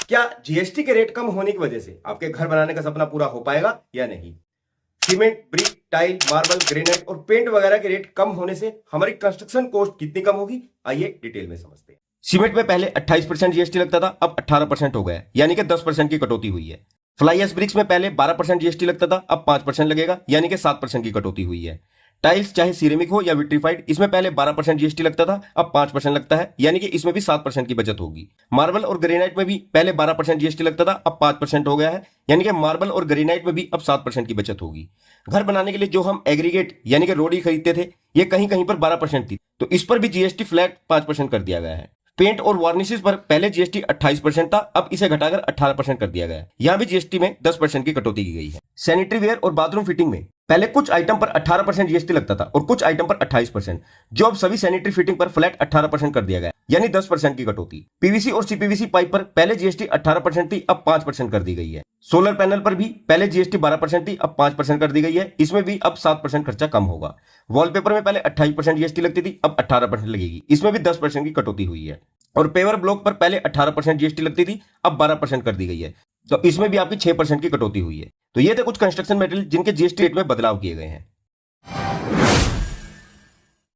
क्या जीएसटी के रेट कम होने की वजह से आपके घर बनाने का सपना पूरा हो पाएगा या नहीं? Cement, brick, tile, marble, granite और पेंट वगैरह के रेट कम होने से हमारी कंस्ट्रक्शन कॉस्ट कितनी कम होगी, आइए डिटेल में समझते हैं। सीमेंट में पहले 28% जीएसटी लगता था, अब 18% हो गया, यानी कि 10% की कटौती हुई है। फ्लाई एश ब्रिक्स में पहले 12% जीएसटी लगता था, अब 5% लगेगा, यानी कि 7% की कटौती हुई है। टाइल्स चाहे सिरेमिक हो या विट्रीफाइड, इसमें पहले 12% जीएसटी लगता था, अब 5% लगता है, यानी कि इसमें भी 7% की बचत होगी। मार्बल और ग्रेनाइट में भी पहले 12% जीएसटी लगता था, अब 5% हो गया है, यानी कि मार्बल और ग्रेनाइट में भी अब 7% की बचत होगी। घर बनाने के लिए जो हम एग्रीगेट यानी कि रोड़ी खरीदते थे, ये कहीं कहीं पर 12% थी, तो इस पर भी जीएसटी फ्लैट 5% कर दिया गया है। पेंट और वार्निशेस पर पहले जीएसटी 28% था, अब इसे घटाकर 18% कर दिया गया है। यहां भी जीएसटी में 10% की कटौती की गई है। सैनिटरी वेयर और बाथरूम फिटिंग में पहले कुछ आइटम पर 18% जीएसटी लगता था और कुछ आइटम पर 28%, जो अब सभी सैनिटरी फिटिंग पर फ्लैट 18% कर दिया गया, यानी 10% की कटौती। पीवीसी और सीपीवीसी पाइप पर पहले जीएसटी 18% थी, अब 5% कर दी गई है। सोलर पैनल पर भी पहले जीएसटी 12% थी, अब 5% कर दी गई है, इसमें भी अब 7% खर्चा कम होगा। वॉलपेपर में पहले 28% जीएसटी लगती थी, अब 18% लगेगी, इसमें भी 10% की कटौती हुई है। और पेवर ब्लॉक पर पहले 18% जीएसटी लगती थी, अब 12% कर दी गई है, तो इसमें भी आपकी 6% की कटौती हुई है। तो ये थे कुछ कंस्ट्रक्शन मटेरियल जिनके जीएसटी रेट में बदलाव किए गए हैं।